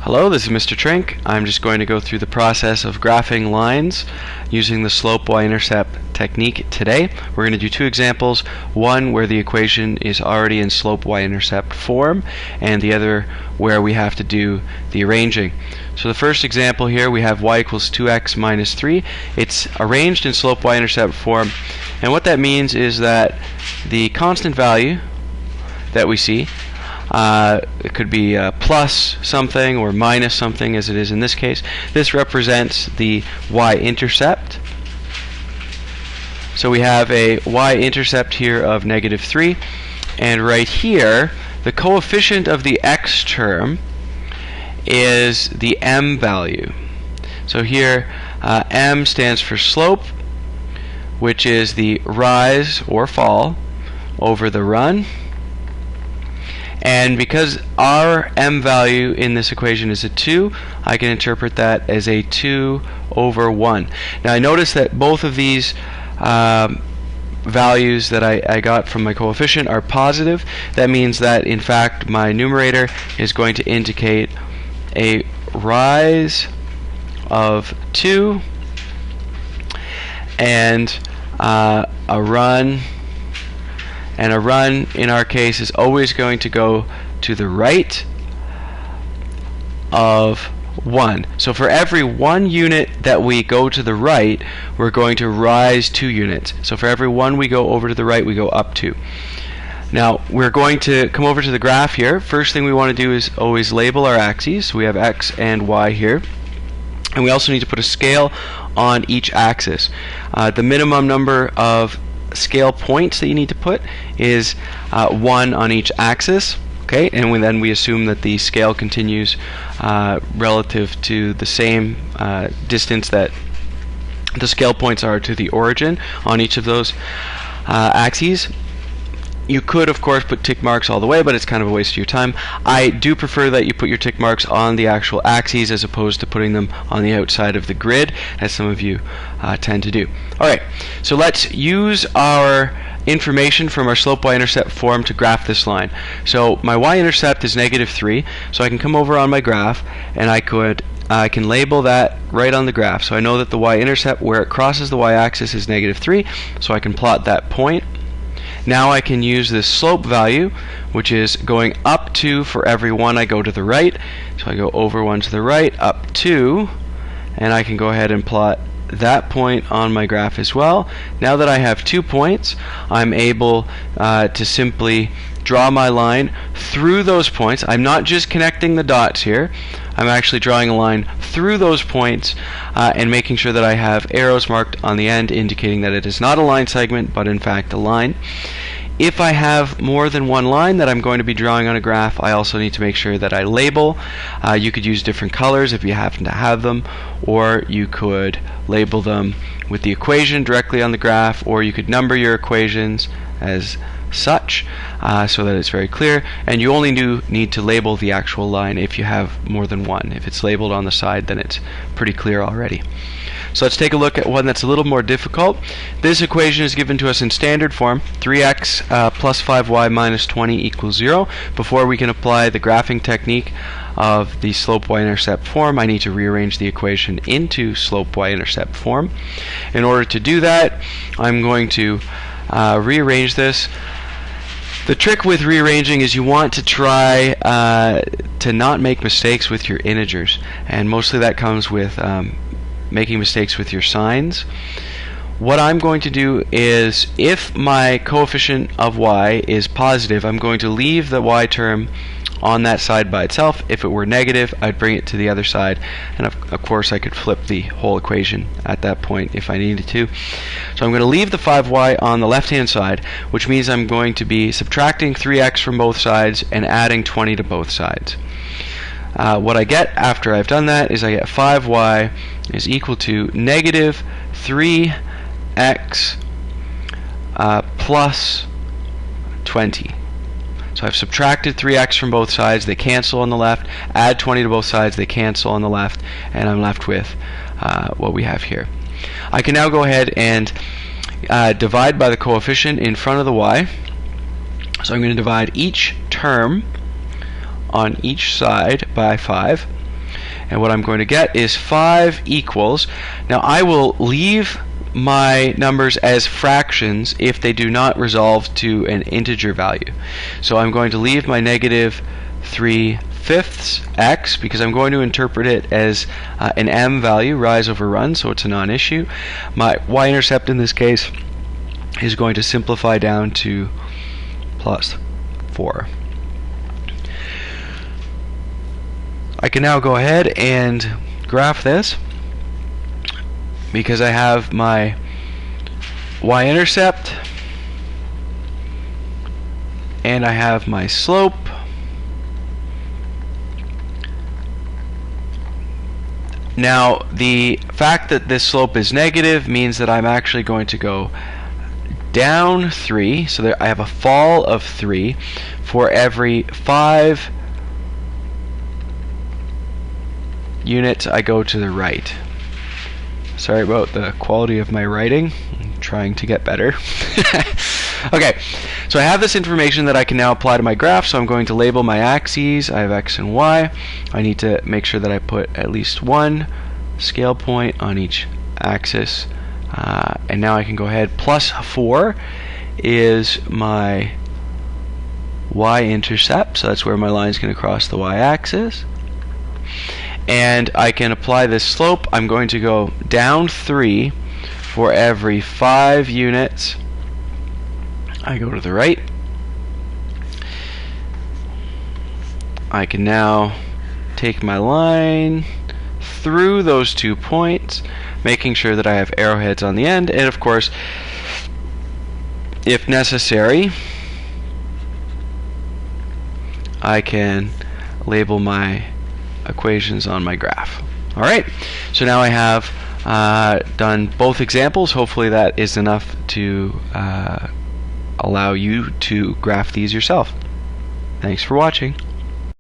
Hello, this is Mr. Trink. I'm just going to go through the process of graphing lines using the slope y-intercept technique today. We're going to do two examples, one where the equation is already in slope y-intercept form, and the other where we have to do the arranging. So the first example here, we have y equals 2x minus 3. It's arranged in slope y-intercept form, and what that means is that the constant value that we see, it could be plus something or minus something, as it is in this case. This represents the y-intercept. So we have a y-intercept here of -3, and right here the coefficient of the x term is the m value. So here m stands for slope, which is the rise or fall over the run. And because our m value in this equation is a 2, I can interpret that as a 2 over 1. Now I notice that both of these values that I got from my coefficient are positive. That means that in fact my numerator is going to indicate a rise of 2 and a run. And a run in our case is always going to go to the right of 1. So for every 1 unit that we go to the right, we're going to rise 2 units. So for every 1 we go over to the right, we go up 2. Now we're going to come over to the graph here. First thing we want to do is always label our axes. So we have x and y here. And we also need to put a scale on each axis. The minimum number of scale points that you need to put is 1 on each axis. Okay, and then we assume that the scale continues relative to the same distance that the scale points are to the origin on each of those axes. You could, of course, put tick marks all the way, but it's kind of a waste of your time. I do prefer that you put your tick marks on the actual axes as opposed to putting them on the outside of the grid, as some of you tend to do. Alright, so let's use our information from our slope y-intercept form to graph this line. So my y-intercept is -3, so I can come over on my graph and I can label that right on the graph. So I know that the y-intercept where it crosses the y-axis is -3, so I can plot that point. Now I can use this slope value, which is going up 2 for every 1 I go to the right. So I go over 1 to the right, up 2, and I can go ahead and plot that point on my graph as well. Now that I have 2 points, I'm able to simply draw my line through those points. I'm not just connecting the dots here. I'm actually drawing a line through those points and making sure that I have arrows marked on the end indicating that it is not a line segment but in fact a line. If I have more than one line that I'm going to be drawing on a graph, I also need to make sure that I label. You could use different colors if you happen to have them, or you could label them with the equation directly on the graph, or you could number your equations as such so that it's very clear, and you only need to label the actual line if you have more than one. If it's labeled on the side, then it's pretty clear already. So let's take a look at one that's a little more difficult. This equation is given to us in standard form, 3x plus 5y minus 20 equals 0. Before we can apply the graphing technique of the slope y-intercept form, I need to rearrange the equation into slope y-intercept form. In order to do that, I'm going to rearrange this. The trick with rearranging is you want to try to not make mistakes with your integers, and mostly that comes with making mistakes with your signs. What I'm going to do is, if my coefficient of y is positive, I'm going to leave the y term on that side by itself. If it were negative, I'd bring it to the other side, and of course I could flip the whole equation at that point if I needed to. So I'm going to leave the 5y on the left hand side, which means I'm going to be subtracting 3x from both sides and adding 20 to both sides. What I get after I've done that is I get 5y is equal to negative 3x plus 20. So I've subtracted 3x from both sides, they cancel on the left, add 20 to both sides, they cancel on the left, and I'm left with what we have here. I can now go ahead and divide by the coefficient in front of the y. So I'm going to divide each term on each side by 5. and what I'm going to get is 5 equals. Now I will leave my numbers as fractions if they do not resolve to an integer value. So I'm going to leave my negative 3/5 x because I'm going to interpret it as an m value, rise over run, so it's a non-issue. My y-intercept in this case is going to simplify down to plus 4. I can now go ahead and graph this because I have my y-intercept and I have my slope. Now, the fact that this slope is negative means that I'm actually going to go down 3, so there I have a fall of 3 for every 5 units I go to the right. Sorry about the quality of my writing. I'm trying to get better. Okay, so I have this information that I can now apply to my graph, so I'm going to label my axes. I have x and y. I need to make sure that I put at least one scale point on each axis. And now I can go ahead. Plus 4 is my y-intercept, so that's where my line is going to cross the y-axis. And I can apply this slope. I'm going to go down 3 for every 5 units I go to the right. I can now take my line through those 2 points, making sure that I have arrowheads on the end, and of course, if necessary, I can label my equations on my graph. Alright, so now I have done both examples. Hopefully that is enough to allow you to graph these yourself. Thanks for watching.